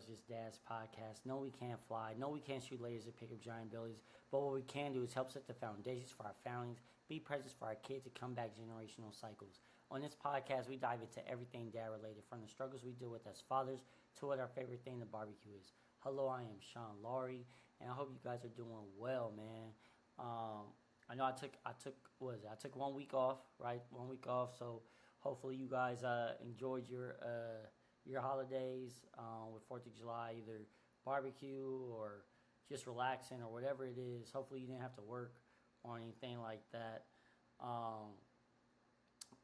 Superheroes Just Dads podcast. No, we can't fly. No, we can't shoot lasers or pick up giant buildings. But what we can do is help set the foundations for our families, be present for our kids, and combat generational cycles. On this podcast, we dive into everything dad related, from the struggles we deal with as fathers to what our favorite thing to barbecue is. Hello, I am Sean Laurie, and I hope you guys are doing well, man. I know I took 1 week off, right? 1 week off, so hopefully you guys enjoyed your holidays with 4th of July, either barbecue or just relaxing or whatever it is. Hopefully you didn't have to work or anything like that.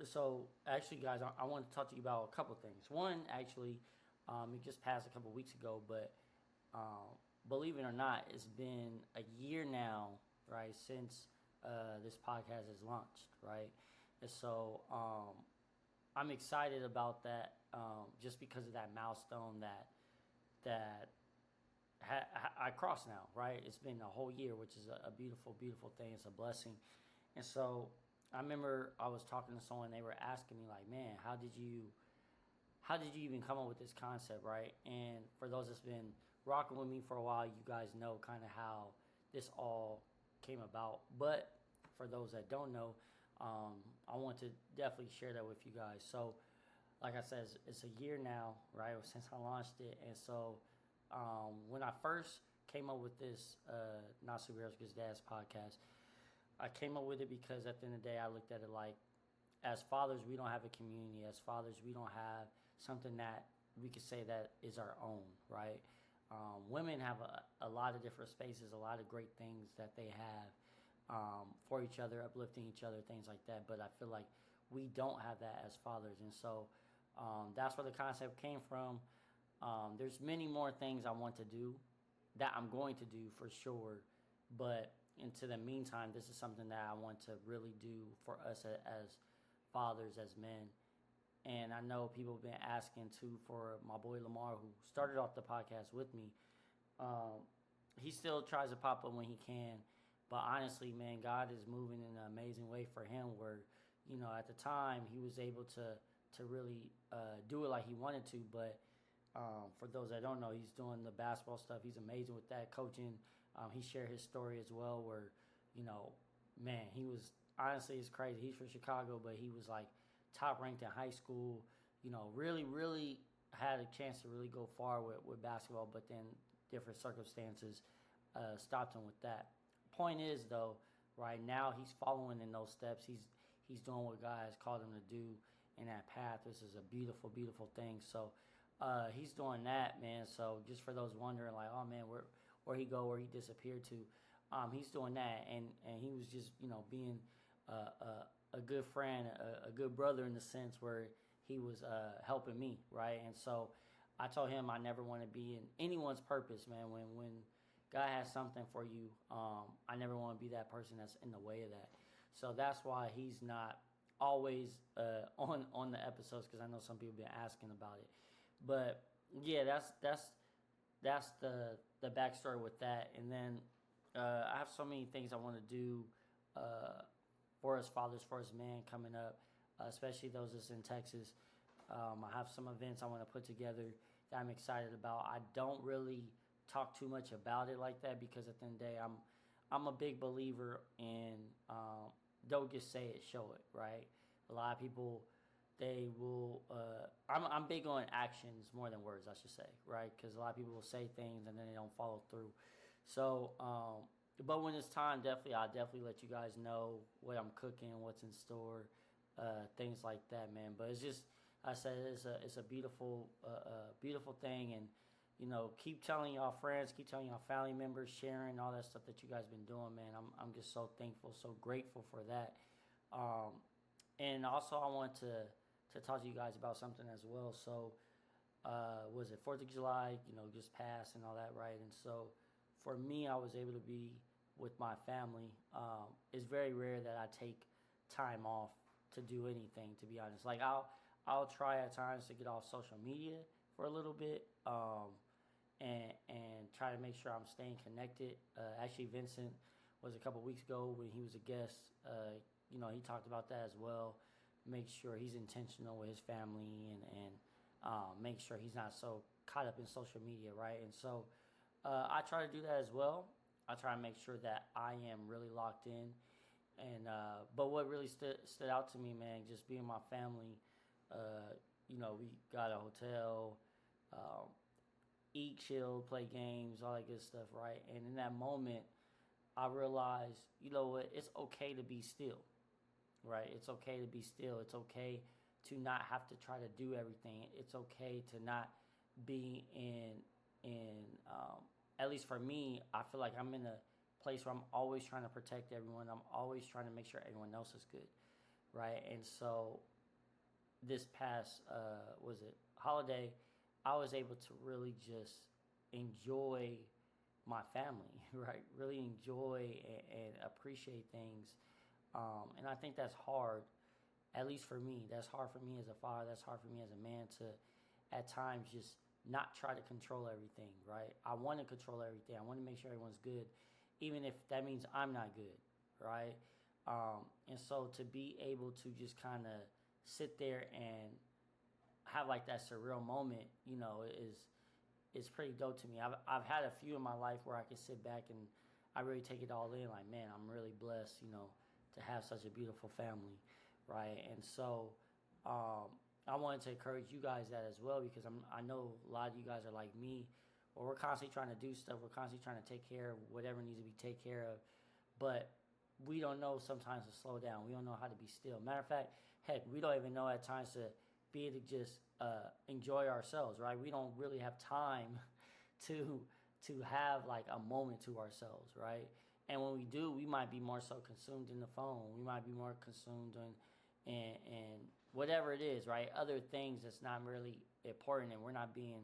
So actually, guys, I want to talk to you about a couple of things. One, actually, it just passed a couple of weeks ago, but believe it or not, it's been a year now, right, since this podcast has launched, right? And so I'm excited about that, just because of that milestone that I crossed now, right? It's been a whole year, which is a beautiful, beautiful thing. It's a blessing. And so I remember I was talking to someone, they were asking me like, man, how did you even come up with this concept, right? And for those that's been rocking with me for a while, you guys know kind of how this all came about. But for those that don't know, I want to definitely share that with you guys. So like I said, it's a year now, right, since I launched it. And so when I first came up with this Not Superheroes Just Dads podcast, I came up with it because at the end of the day, I looked at it like, as fathers, we don't have a community. As fathers, we don't have something that we could say that is our own, right? Women have a lot of different spaces, a lot of great things that they have for each other, uplifting each other, things like that. But I feel like we don't have that as fathers. And so that's where the concept came from. There's many more things I want to do that I'm going to do for sure. But into the meantime, this is something that I want to really do for us as fathers, as men. And I know people have been asking too for my boy Lamar, who started off the podcast with me. He still tries to pop up when he can. But honestly, man, God is moving in an amazing way for him where, you know, at the time he was able to really do it like he wanted to. But for those that don't know, he's doing the basketball stuff. He's amazing with that, coaching. He shared his story as well where, you know, man, he was, honestly, it's crazy. He's from Chicago, but he was like top ranked in high school, you know, really, really had a chance to really go far with basketball, but then different circumstances stopped him with that. Point is, though, right now he's following in those steps. He's doing what God has called him to do in that path. This is a beautiful, beautiful thing. So he's doing that, man. So just for those wondering, like, oh man, where he go, where he disappeared to, he's doing that, and he was just, you know, being a good friend, a good brother in the sense where he was helping me, right? And so I told him I never want to be in anyone's purpose, man. When God has something for you, I never want to be that person that's in the way of that. So that's why he's not always on the episodes, because I know some people have been asking about it. But yeah, that's the backstory with that. And then I have so many things I want to do for us fathers, for us men coming up, especially those that's in Texas. I have some events I want to put together that I'm excited about. I don't really talk too much about it like that because at the end of the day, I'm a big believer in don't just say it, show it, right? A lot of people, they will, I'm big on actions more than words, I should say, right? Because a lot of people will say things and then they don't follow through. So, but when it's time, I'll definitely let you guys know what I'm cooking, what's in store, things like that, man. But it's just, I said, it's a beautiful, beautiful thing. And, you know, keep telling y'all friends, keep telling y'all family members, sharing all that stuff that you guys been doing, man. I'm just so thankful, so grateful for that. And also I want to talk to you guys about something as well. So, was it 4th of July, you know, just passed and all that, right? And so for me, I was able to be with my family. It's very rare that I take time off to do anything, to be honest. Like I'll try at times to get off social media for a little bit, and try to make sure I'm staying connected. Actually, Vincent was a couple weeks ago when he was a guest. You know, he talked about that as well. Make sure he's intentional with his family and make sure he's not so caught up in social media, right? And so I try to do that as well. I try to make sure that I am really locked in. And but what really stood out to me, man, just being my family. Uh, we got a hotel, um, eat, chill, play games, all that good stuff, right? And in that moment, I realized, you know what? It's okay to be still, right? It's okay to be still. It's okay to not have to try to do everything. It's okay to not be in at least for me, I feel like I'm in a place where I'm always trying to protect everyone. I'm always trying to make sure everyone else is good, right? And so this past was it holiday, I was able to really just enjoy my family, right? Really enjoy and appreciate things, and I think that's hard. At least for me, that's hard for me as a father. That's hard for me as a man to, at times, just not try to control everything, right? I want to control everything. I want to make sure everyone's good, even if that means I'm not good, right? And so to be able to just kind of sit there and have like that surreal moment, is pretty dope to me. I've had a few in my life where I can sit back and I really take it all in. Like, man, I'm really blessed, to have such a beautiful family, right? And so, I wanted to encourage you guys that as well because I know a lot of you guys are like me, or we're constantly trying to do stuff. We're constantly trying to take care of whatever needs to be taken care of, but we don't know sometimes to slow down. We don't know how to be still. Matter of fact, heck, we don't even know at times to be able to just enjoy ourselves, right? We don't really have time to to have like a moment to ourselves, right? And when we do, we might be more so consumed in the phone. We might be more consumed in whatever it is, right? Other things that's not really important, and we're not being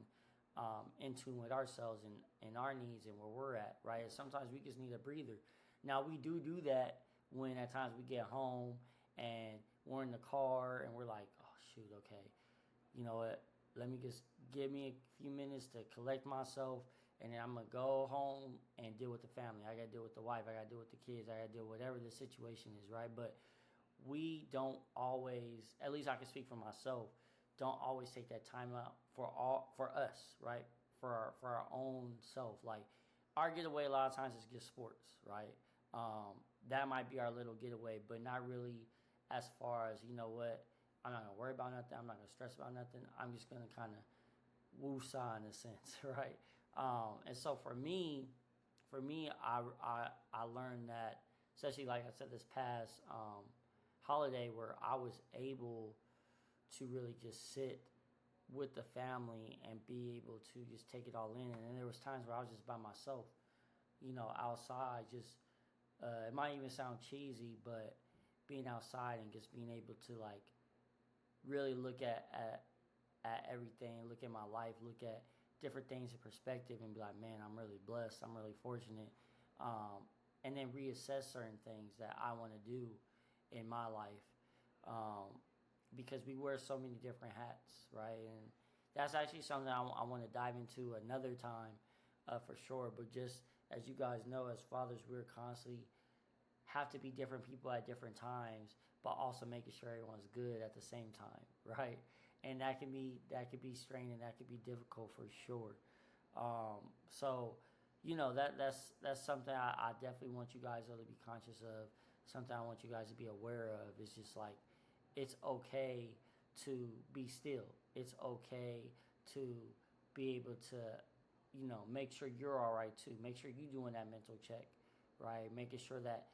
in tune with ourselves and our needs and where we're at, right? And sometimes we just need a breather. Now we do that when at times we get home and we're in the car and we're like, oh shoot, okay, you know what? Let me just give me a few minutes to collect myself, and then I'm gonna go home and deal with the family. I gotta deal with the wife. I gotta deal with the kids. I gotta deal with whatever the situation is, right? But we don't always, at least I can speak for myself, don't always take that time out for us, right? For our own self. Like our getaway a lot of times is just sports, right? That might be our little getaway, but not really as far as, you know what, I'm not gonna worry about nothing. I'm not gonna stress about nothing. I'm just gonna kind of woo-saw in a sense, right? And so for me, I learned that, especially like I said, this past holiday where I was able to really just sit with the family and be able to just take it all in. And then there was times where I was just by myself, outside. Just it might even sound cheesy, but being outside and just being able to like really look at everything, look at my life, look at different things in perspective, and be like, man, I'm really blessed. I'm really fortunate. And then reassess certain things that I want to do in my life, because we wear so many different hats, right? And that's actually something I want to dive into another time, for sure. But just as you guys know, as fathers, we're constantly have to be different people at different times, but also making sure everyone's good at the same time, right? And that can be straining, that can be difficult for sure. So, that's something I definitely want you guys to be conscious of. Something I want you guys to be aware of. It's just like it's okay to be still. It's okay to be able to, make sure you're all right too. Make sure you're doing that mental check, right? Making sure that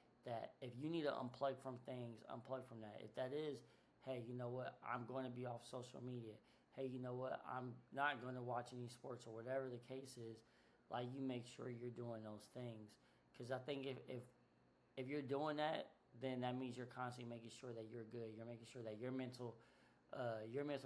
if you need to unplug from things, unplug from that. If that is, hey, you know what, I'm going to be off social media. Hey, you know what, I'm not going to watch any sports, or whatever the case is. Like, you make sure you're doing those things, because I think if you're doing that, then that means you're constantly making sure that you're good. You're making sure that your mental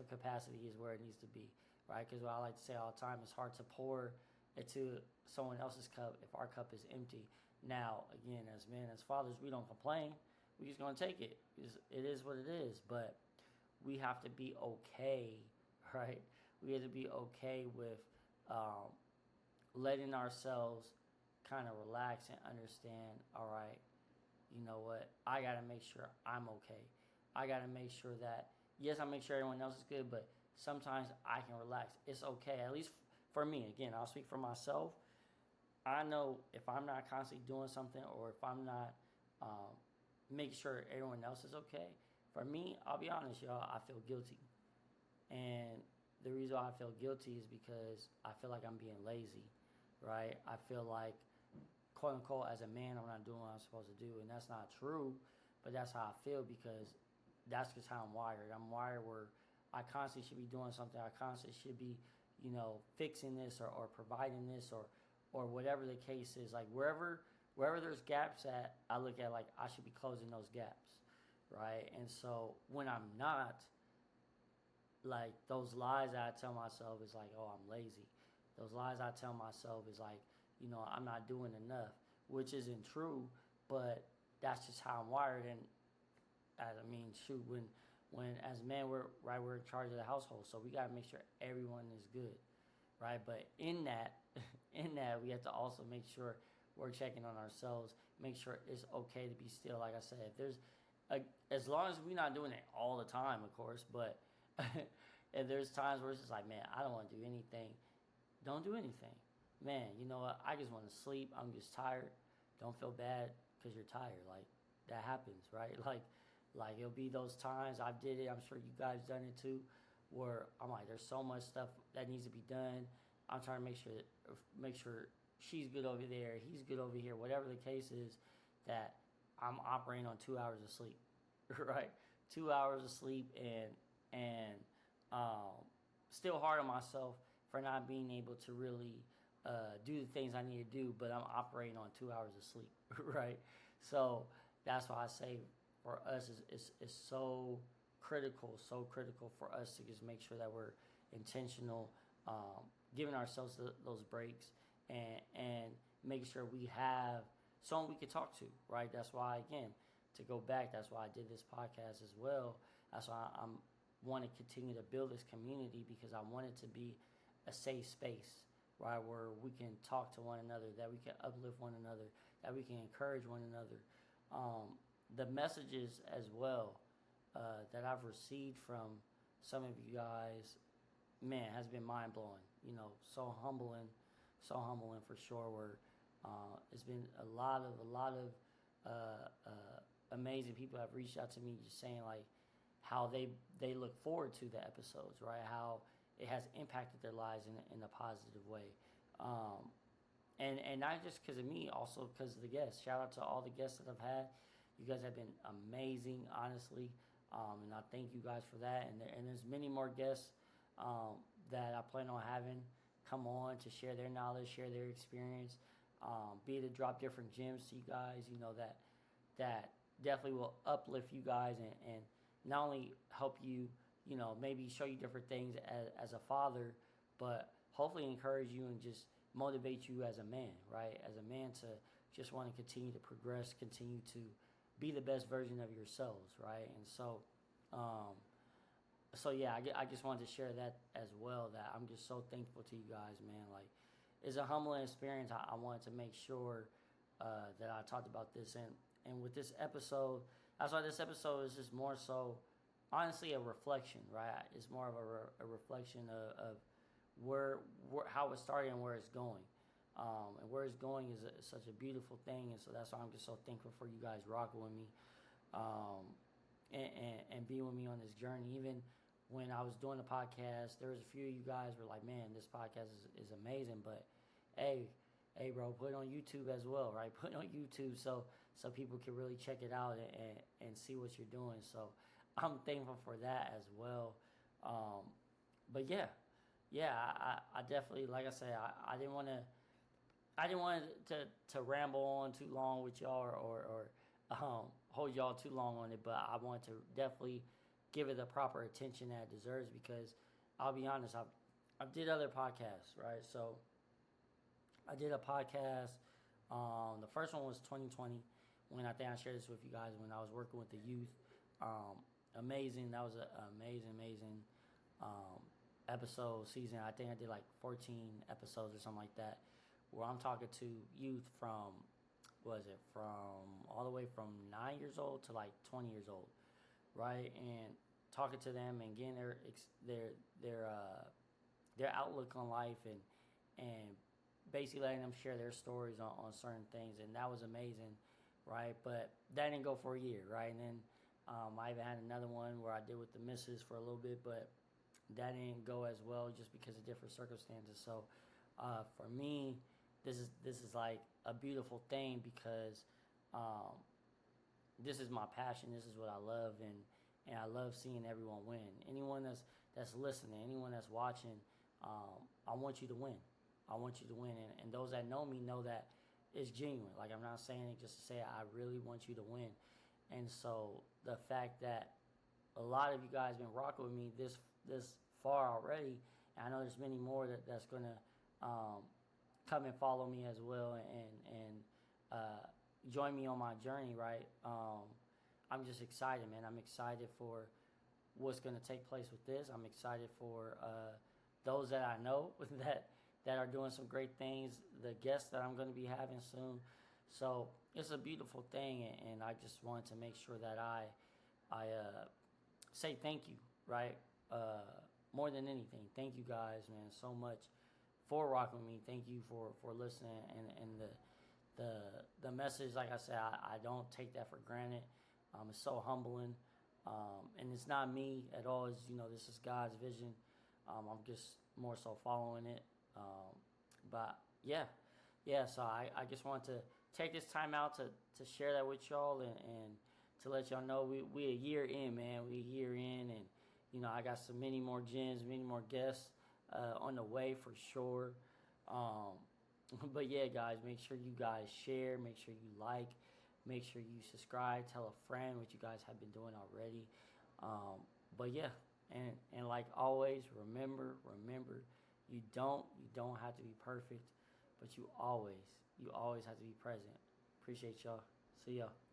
capacity is where it needs to be, right? Because what I like to say all the time, it's hard to pour into someone else's cup if our cup is empty. Now, again, as men, as fathers, we don't complain. We're just going to take it. It is what it is. But we have to be okay, right? We have to be okay with letting ourselves kind of relax and understand, all right, you know what, I got to make sure I'm okay. I got to make sure that, yes, I make sure everyone else is good, but sometimes I can relax. It's okay. At least for me, again, I'll speak for myself. I know if I'm not constantly doing something, or if I'm not making sure everyone else is okay, for me, I'll be honest, y'all, I feel guilty. And the reason why I feel guilty is because I feel like I'm being lazy, right? I feel like, quote unquote, as a man, I'm not doing what I'm supposed to do. And that's not true, but that's how I feel, because that's just how I'm wired. I'm wired where I constantly should be doing something. I constantly should be, fixing this, or providing this, or whatever the case is. Like wherever there's gaps at, I look at like I should be closing those gaps, right? And so when I'm not, like those lies that I tell myself is like, oh, I'm lazy. Those lies I tell myself is like, I'm not doing enough, which isn't true, but that's just how I'm wired. And I mean, shoot, when as men we're in charge of the household, so we gotta make sure everyone is good, right? But in that, we have to also make sure we're checking on ourselves, make sure it's okay to be still. Like I said, if there's as long as we're not doing it all the time, of course, but if there's times where it's just like, man, I don't want to do anything, don't do anything. Man, you know what? I just want to sleep. I'm just tired. Don't feel bad because you're tired. Like that happens, right? Like it'll be those times I did it. I'm sure you guys done it too, where I'm like, there's so much stuff that needs to be done. I'm trying to make sure she's good over there, he's good over here, whatever the case is, that I'm operating on 2 hours of sleep, right? 2 hours of sleep, and still hard on myself for not being able to really do the things I need to do, but I'm operating on 2 hours of sleep, right? So that's why I say for us it's so critical for us to just make sure that we're intentional, giving ourselves those breaks, and making sure we have someone we can talk to, right? That's why, again, to go back, that's why I did this podcast as well. That's why I'm want to continue to build this community, because I want it to be a safe space, right, where we can talk to one another, that we can uplift one another, that we can encourage one another. The messages as well that I've received from some of you guys, man, has been mind blowing. So humbling for sure. Where it's been a lot of amazing people have reached out to me, just saying like how they look forward to the episodes, right? How it has impacted their lives in a positive way. And not just because of me, also because of the guests. Shout out to all the guests that I've had. You guys have been amazing, honestly, and I thank you guys for that. And there's many more guests that I plan on having come on to share their knowledge, share their experience, be to drop different gems to you guys. That definitely will uplift you guys, and not only help you, maybe show you different things as a father, but hopefully encourage you and just motivate you as a man, right? As a man to just want to continue to progress, continue to be the best version of yourselves, right? And so yeah, I just wanted to share that as well, that I'm just so thankful to you guys, man. Like, it's a humbling experience. I wanted to make sure that I talked about this, and with this episode, that's why this episode is just more so, honestly, a reflection, right? It's more of a reflection of where how it started and where it's going. And where it's going is such a beautiful thing, and so that's why I'm just so thankful for you guys rocking with me, and being with me on this journey. Even when I was doing the podcast, there was a few of you guys were like, "Man, this podcast is amazing," but hey, bro, put it on YouTube as well, right? Put it on YouTube so people can really check it out and see what you're doing. So I'm thankful for that as well. But yeah, I definitely, like I said, I didn't want to. I didn't want to ramble on too long with y'all, or hold y'all too long on it, but I want to definitely give it the proper attention that it deserves, because I'll be honest, I did other podcasts, right? So I did a podcast. The first one was 2020, when I think I shared this with you guys, when I was working with the youth. Amazing. That was an amazing episode season. I think I did like 14 episodes or something like that, where I'm talking to youth from all the way from 9 years old to like 20 years old, right? And talking to them and getting their outlook on life, and basically letting them share their stories on certain things, and that was amazing, right? But that didn't go for a year, right? And then I even had another one where I did with the missus for a little bit, but that didn't go as well just because of different circumstances. So for me, this is like a beautiful thing because um, this is my passion. This is what I love, and I love seeing everyone win. Anyone that's listening, anyone that's watching, I want you to win. I want you to win, and those that know me know that it's genuine. Like, I'm not saying it just to say it. I really want you to win, and so the fact that a lot of you guys been rocking with me this far already, and I know there's many more that's gonna come and follow me as well, and join me on my journey, right? I'm just excited, man. I'm excited for what's going to take place with this. I'm excited for those that I know that are doing some great things, the guests that I'm going to be having soon. So it's a beautiful thing, and I just wanted to make sure that I say thank you, right? More than anything, thank you guys, man, so much for rocking with me. Thank you for listening, and the message. Like I said, I don't take that for granted. It's so humbling, and it's not me at all. It's, this is God's vision. I'm just more so following it. But yeah. So I just want to take this time out to share that with y'all, and to let y'all know we a year in, man. We a year in, and I got some many more gems, many more guests on the way for sure. But yeah, guys, make sure you guys share, make sure you like, make sure you subscribe, tell a friend, what you guys have been doing already. But yeah, and like always, remember, you don't have to be perfect, but you always have to be present. Appreciate y'all. See y'all.